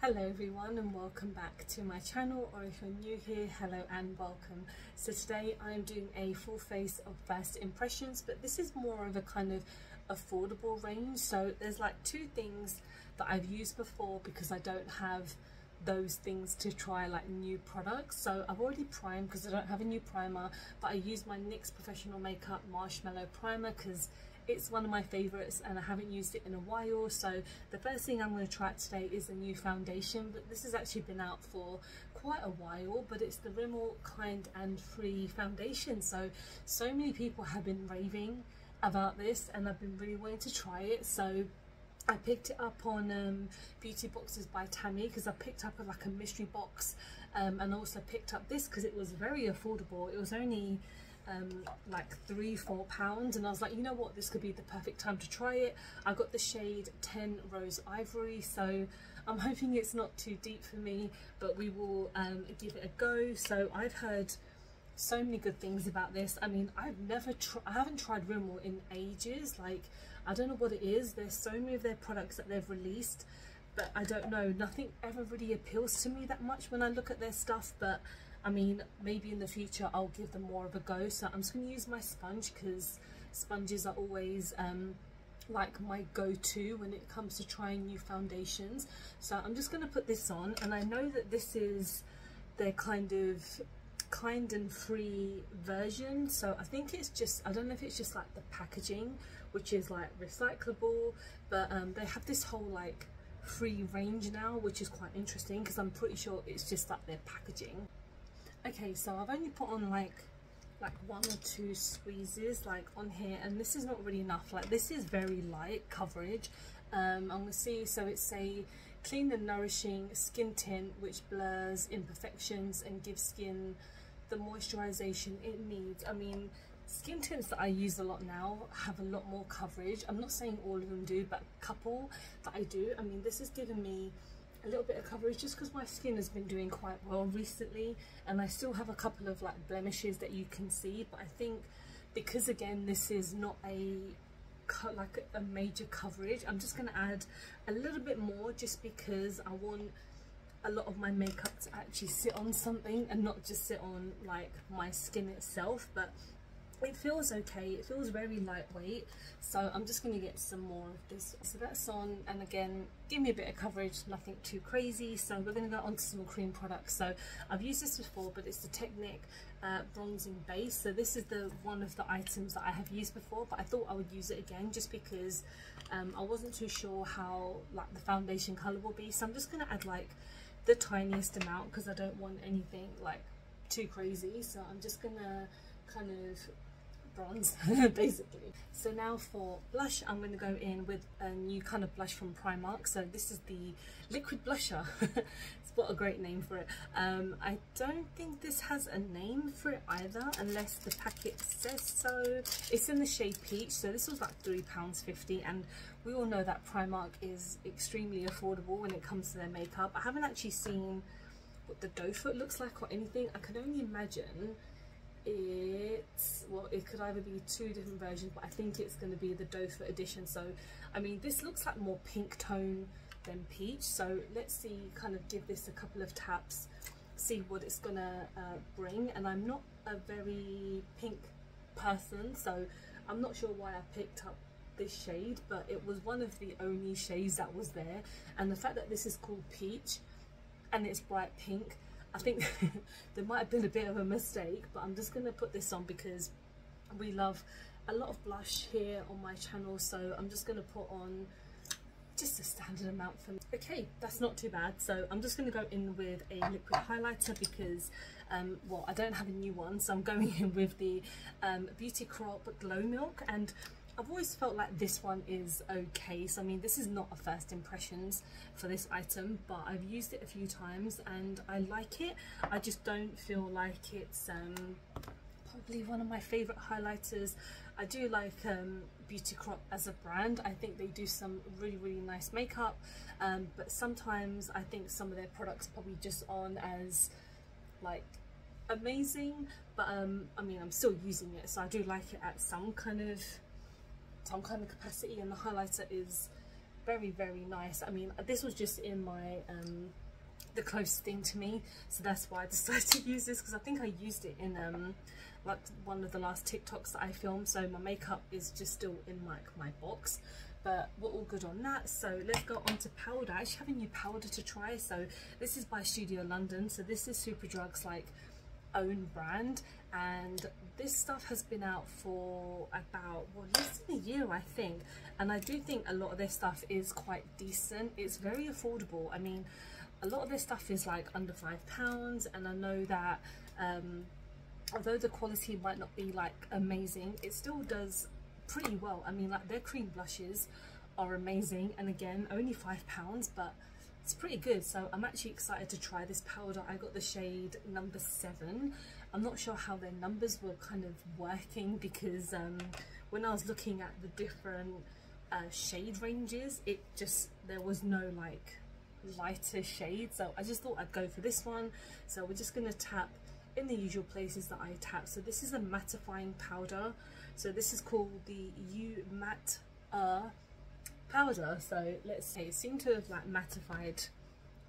Hello everyone and welcome back to my channel, or if you're new here, hello and welcome. So today I'm doing a full face of first impressions, but this is more of a kind of affordable range. So there's like two things that I've used before because I don't have those things to try, like new products. So I've already primed because I don't have a new primer, but I use my NYX Professional Makeup Marshmallow Primer because it's one of my favorites and I haven't used it in a while. So the first thing I'm going to try today is a new foundation, but this has actually been out for quite a while, but it's the Rimmel Kind and Free foundation. So many people have been raving about this and I've been really wanting to try it. So I picked it up on Beauty Boxes by Tammy because I picked up like a mystery box, and also picked up this because it was very affordable. It was only like £3-4, and I was like, you know what, this could be the perfect time to try it. I got the shade 10 Rose Ivory, so I'm hoping it's not too deep for me, but we will give it a go. So I've heard so many good things about this. I mean, I haven't tried Rimmel in ages. Like, I don't know what it is. There's so many of their products that they've released, but I don't know, nothing ever really appeals to me that much when I look at their stuff. But I mean, maybe in the future I'll give them more of a go. So I'm just going to use my sponge because sponges are always like my go-to when it comes to trying new foundations. So I'm just going to put this on, and I know that this is their kind and free version, so I think it's just, I don't know if it's just like the packaging, which is like recyclable, but they have this whole like free range now, which is quite interesting because I'm pretty sure it's just like their packaging. Okay, so I've only put on like one or two squeezes like on here, and this is not really enough. Like, this is very light coverage. I'm gonna see, so it's a clean and nourishing skin tint which blurs imperfections and gives skin the moisturization it needs. I mean, skin tints that I use a lot now have a lot more coverage. I'm not saying all of them do, but a couple that I do. I mean, this has given me a little bit of coverage just because my skin has been doing quite well recently, and I still have a couple of like blemishes that you can see. But I think because again this is not a major coverage, I'm just going to add a little bit more just because I want a lot of my makeup to actually sit on something and not just sit on like my skin itself. But it feels okay, it feels very lightweight, so I'm just going to get some more of this. So that's on, and again, give me a bit of coverage, nothing too crazy. So we're going to go on to some cream products. So I've used this before, but it's the Technic bronzing base. So this is one of the items that I have used before, but I thought I would use it again just because I wasn't too sure how like the foundation colour will be. So I'm just going to add like the tiniest amount because I don't want anything like too crazy. So I'm just going to kind of bronze basically. So now for blush, I'm going to go in with a new kind of blush from Primark. So this is the liquid blusher. It's what a great name for it. I don't think this has a name for it either, unless the packet says so. It's in the shade Peach, so this was like £3.50, and we all know that Primark is extremely affordable when it comes to their makeup. I haven't actually seen what the doe foot looks like or anything. I can only imagine it could either be two different versions, but I think it's going to be the doe foot edition. So I mean, this looks like more pink tone than peach, so let's see, kind of give this a couple of taps, see what it's gonna bring. And I'm not a very pink person, so I'm not sure why I picked up this shade, but it was one of the only shades that was there, and the fact that this is called peach and it's bright pink, I think there might have been a bit of a mistake. But I'm just going to put this on because we love a lot of blush here on my channel, so I'm just going to put on just a standard amount for me. Okay, that's not too bad. So I'm just going to go in with a liquid highlighter because well, I don't have a new one, so I'm going in with the Beauty Crop Glow Milk, and I've always felt like this one is okay. So I mean, this is not a first impressions for this item, but I've used it a few times and I like it. I just don't feel like it's probably one of my favorite highlighters. I do like Beauty Crop as a brand. I think they do some really nice makeup, but sometimes I think some of their products probably just aren't as like amazing. But I mean, I'm still using it, so I do like it at some kind of capacity, and the highlighter is very, very nice. I mean, this was just in my the closest thing to me, so that's why I decided to use this, because I think I used it in like one of the last TikToks that I filmed. So my makeup is just still in like my box, but we're all good on that. So let's go on to powder. I actually have a new powder to try. So this is by Studio London. So this is Superdrug's like own brand, and this stuff has been out for about, well, less than a year, I think, and I do think a lot of their stuff is quite decent. It's very affordable. I mean, a lot of their stuff is like under £5, and I know that although the quality might not be like amazing, it still does pretty well. I mean, like their cream blushes are amazing, and again, only £5, but it's pretty good. So I'm actually excited to try this powder. I got the shade number 7. I'm not sure how their numbers were kind of working, because when I was looking at the different shade ranges, it just, there was no like lighter shade, so I just thought I'd go for this one. So we're just gonna tap in the usual places that I tap. So this is a mattifying powder, so this is called the U Matte powder. So let's say it seemed to have like mattified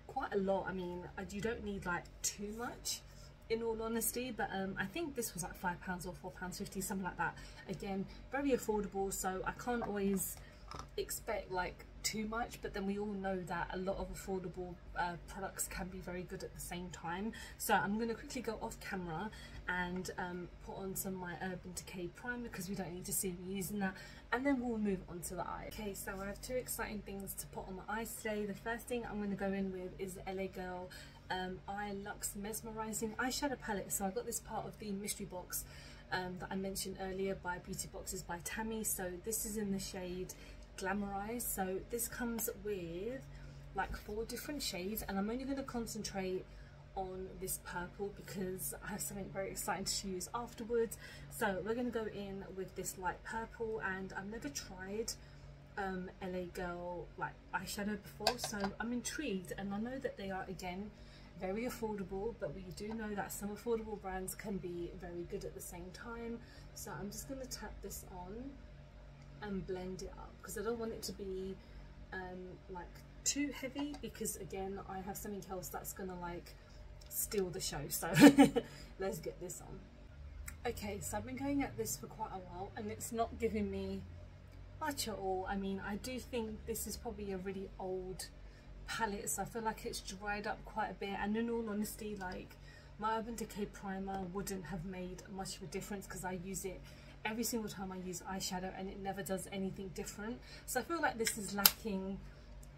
quite a lot. I mean, you don't need like too much, in all honesty, but I think this was like £5 or £4.50, something like that. Again, very affordable, so I can't always expect like too much, but then we all know that a lot of affordable products can be very good at the same time. So I'm going to quickly go off camera and put on some of my Urban Decay primer, because we don't need to see me using that, and then we'll move on to the eye. Okay, so I have 2 exciting things to put on my eyes today. The first thing I'm going to go in with is the LA Girl Eye Luxe Mesmerizing eyeshadow palette. So I got this part of the mystery box that I mentioned earlier by Beauty Boxes by Tammy. So this is in the shade Glamorize. So this comes with like 4 different shades, and I'm only going to concentrate on this purple because I have something very exciting to use afterwards. So we're going to go in with this light purple, and I've never tried LA Girl like eyeshadow before, so I'm intrigued, and I know that they are again very affordable, but we do know that some affordable brands can be very good at the same time. So I'm just going to tap this on and blend it up, because I don't want it to be like too heavy, because again I have something else that's gonna like steal the show. So let's get this on. Okay, so I've been going at this for quite a while, and it's not giving me much at all. I mean, I do think this is probably a really old palette, so I feel like it's dried up quite a bit, and in all honesty, like my Urban Decay primer wouldn't have made much of a difference, because I use it every single time I use eyeshadow and it never does anything different. So I feel like this is lacking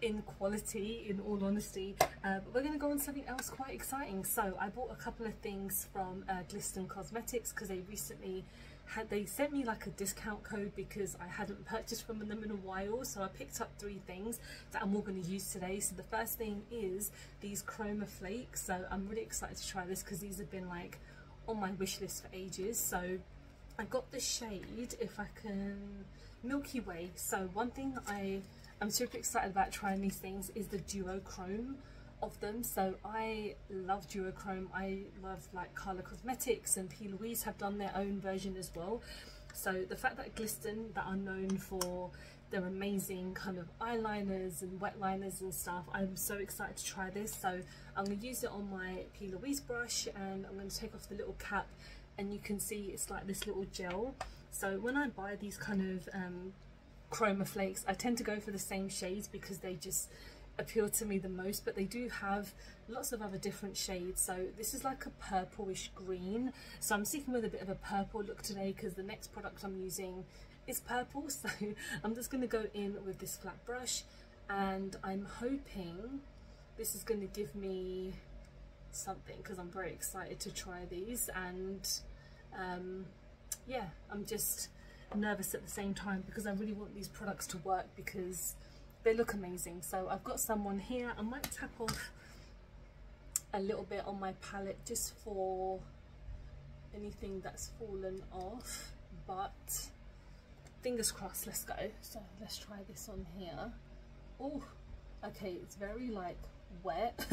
in quality, in all honesty, but we're going to go on something else quite exciting. So I bought a couple of things from Glisten Cosmetics, because they sent me like a discount code because I hadn't purchased from them in a while. So I picked up 3 things that I'm all going to use today. So the first thing is these Chroma Flakes. So I'm really excited to try this, because these have been like on my wish list for ages. So I got the shade, if I can, Milky Way. So one thing that I'm super excited about trying these things is the duochrome of them. So I love duochrome. I love like Carla Cosmetics, and P. Louise have done their own version as well. So the fact that Glisten, that are known for their amazing kind of eyeliners and wet liners and stuff, I'm so excited to try this. So I'm going to use it on my P. Louise brush, and I'm going to take off the little cap, and you can see it's like this little gel. So when I buy these kind of Chroma Flakes, I tend to go for the same shades because they just appeal to me the most, but they do have lots of other different shades. So this is like a purplish green, so I'm sticking with a bit of a purple look today, because the next product I'm using is purple. So I'm just going to go in with this flat brush, and I'm hoping this is going to give me something, because I'm very excited to try these. And yeah, I'm just nervous at the same time, because I really want these products to work, because they look amazing. So I've got some on here. I might tap off a little bit on my palette just for anything that's fallen off, but fingers crossed. Let's go. So let's try this on here. Oh, okay, it's very like wet.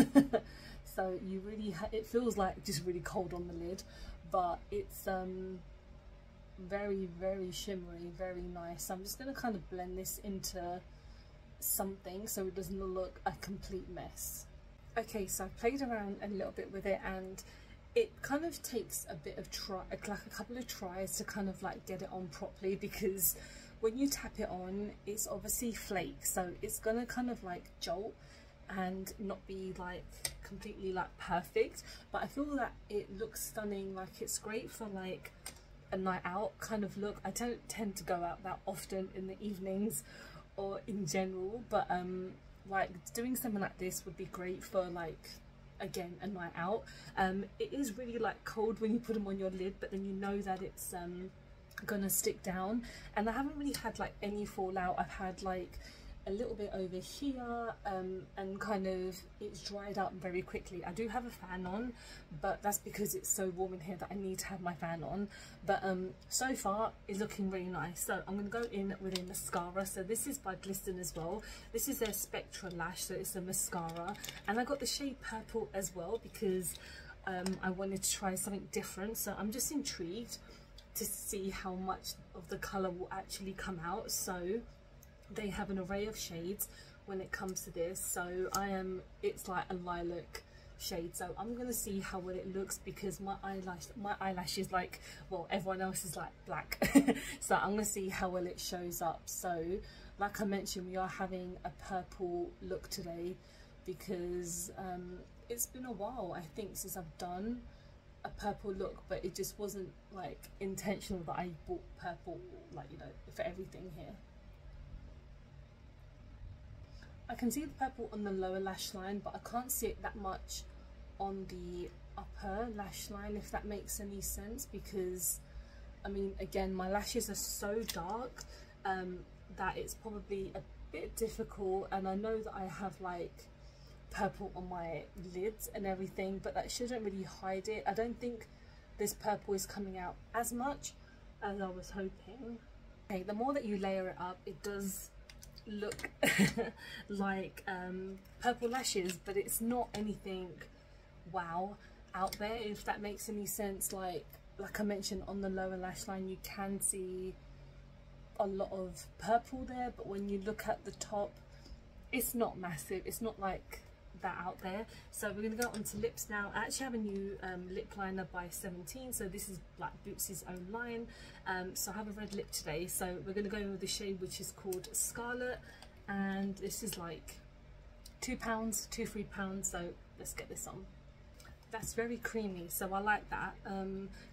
So you really it feels like just really cold on the lid, but it's very, very shimmery, very nice. So I'm just going to kind of blend this into something so it doesn't look a complete mess. Okay, so I've played around a little bit with it, and it kind of takes a bit of like a couple of tries to kind of like get it on properly, because when you tap it on, it's obviously flake, so it's gonna kind of like jolt and not be like completely like perfect. But I feel that it looks stunning. Like, it's great for like a night out kind of look. I don't tend to go out that often in the evenings or in general, but like doing something like this would be great for like, again, a night out. It is really like cold when you put them on your lid, but then you know that it's gonna stick down. And I haven't really had like any fallout. I've had like a little bit over here, and kind of it's dried up very quickly. I do have a fan on, but that's because it's so warm in here that I need to have my fan on. But so far it's looking really nice. So I'm going to go in with a mascara. So this is by Glisten as well. This is their Spectra Lash, so it's a mascara, and I got the shade Purple as well because I wanted to try something different. So I'm just intrigued to see how much of the colour will actually come out. So they have an array of shades when it comes to this. So it's like a lilac shade, so I'm gonna see how well it looks, because my eyelash is like, well, everyone else is like black. So I'm gonna see how well it shows up. So like I mentioned, we are having a purple look today because it's been a while, I think, since I've done a purple look, but it just wasn't like intentional that I bought purple, like, you know, for everything here. I can see the purple on the lower lash line, but I can't see it that much on the upper lash line, if that makes any sense, because I mean, again, my lashes are so dark that it's probably a bit difficult. And I know that I have like purple on my lids and everything, but that shouldn't really hide it. I don't think this purple is coming out as much as I was hoping. Okay, the more that you layer it up, it does look like purple lashes, but it's not anything wow out there, if that makes any sense. Like I mentioned, on the lower lash line you can see a lot of purple there, but when you look at the top, it's not massive, it's not like that out there. So we're going to go on to lips now. I actually have a new lip liner by 17, so this is like Bootsy's own line. So I have a red lip today, so we're going to go in with the shade which is called Scarlet, and this is like £2, £2-3, so let's get this on. That's very creamy, so I like that,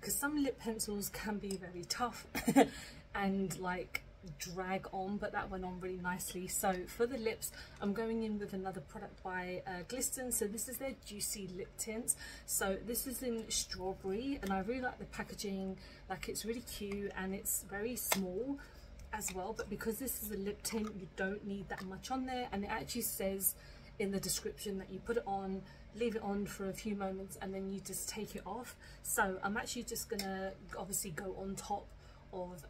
because some lip pencils can be very tough and like drag on, but that went on really nicely. So for the lips, I'm going in with another product by Glisten. So this is their Juicy Lip Tint. So this is in Strawberry, and I really like the packaging. Like, it's really cute and it's very small as well, but because this is a lip tint, you don't need that much on there. And it actually says in the description that you put it on, leave it on for a few moments, and then you just take it off. So I'm actually just gonna obviously go on top of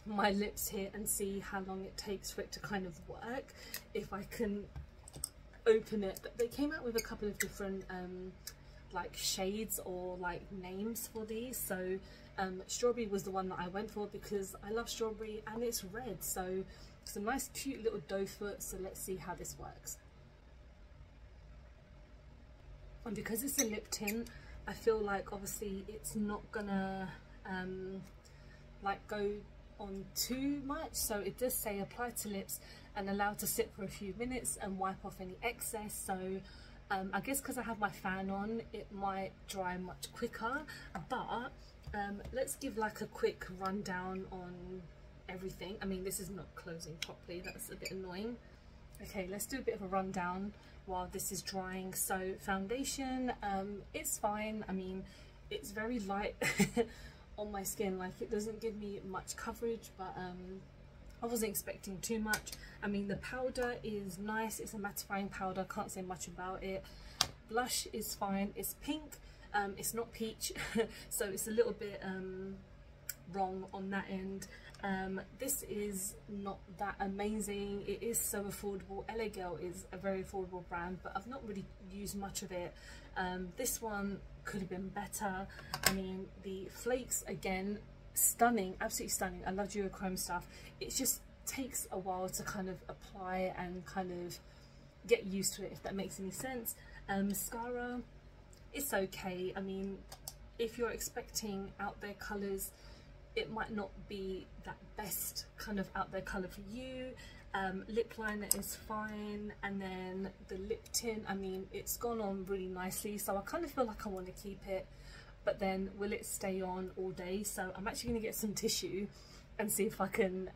my lips here and see how long it takes for it to kind of work, if I can open it. But they came out with a couple of different like shades or like names for these. So Strawberry was the one that I went for because I love strawberry and it's red, so it's a nice cute little doe foot. So let's see how this works. And because it's a lip tint, I feel like obviously it's not gonna like go on too much. So it does say apply to lips and allow to sit for a few minutes and wipe off any excess. So I guess because I have my fan on, it might dry much quicker, but let's give like a quick rundown on everything. I mean, this is not closing properly, that's a bit annoying. Okay, let's do a bit of a rundown while this is drying. So foundation, it's fine. I mean, it's very light on my skin, like it doesn't give me much coverage, but I wasn't expecting too much. I mean, the powder is nice, it's a mattifying powder, can't say much about it. Blush is fine, it's pink, it's not peach, so it's a little bit wrong on that end. This is not that amazing, it is so affordable. LA Girl is a very affordable brand, but I've not really used much of it. This one could have been better. I mean, the flakes, again, stunning, absolutely stunning. I love duochrome stuff. It's just takes a while to kind of apply and kind of get used to it, if that makes any sense. Mascara, it's okay. I mean, if you're expecting out there colours, it might not be that best kind of out there colour for you. Lip liner is fine, and then the lip tint, I mean, it's gone on really nicely, so I kind of feel like I want to keep it, but then will it stay on all day? So I'm actually going to get some tissue and see if I can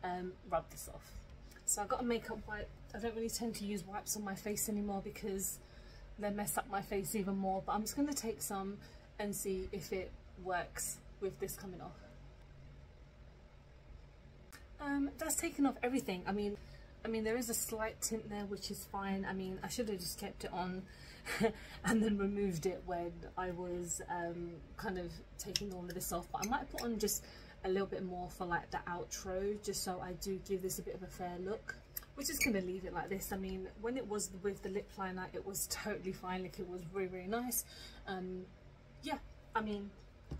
rub this off. So I got a makeup wipe. I don't really tend to use wipes on my face anymore because they mess up my face even more, but I'm just going to take some and see if it works with this coming off. That's taken off everything. I mean there is a slight tint there, which is fine. I mean, I should have just kept it on and then removed it when I was kind of taking all of this off, but I might put on just a little bit more for like the outro, just so I do give this a bit of a fair look. We're just going to leave it like this. I mean, when it was with the lip liner, it was totally fine, like it was really, really nice. Yeah, I mean,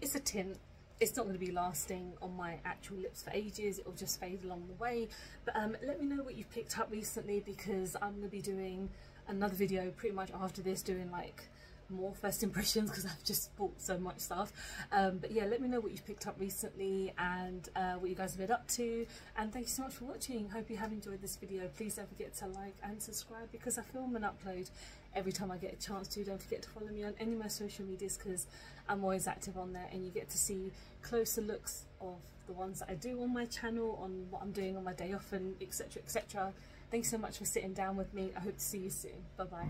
it's a tint. It's not going to be lasting on my actual lips for ages. It will just fade along the way. But let me know what you've picked up recently, because I'm going to be doing another video pretty much after this, doing like more first impressions, because I've just bought so much stuff. But yeah, let me know what you've picked up recently and what you guys have been up to. And thank you so much for watching. Hope you have enjoyed this video. Please don't forget to like and subscribe, because I film and upload every time I get a chance to. Don't forget to follow me on any of my social medias, because I'm always active on there, and you get to see closer looks of the ones that I do on my channel, on what I'm doing on my day off, and etc, etc. Thanks so much for sitting down with me. I hope to see you soon. Bye bye.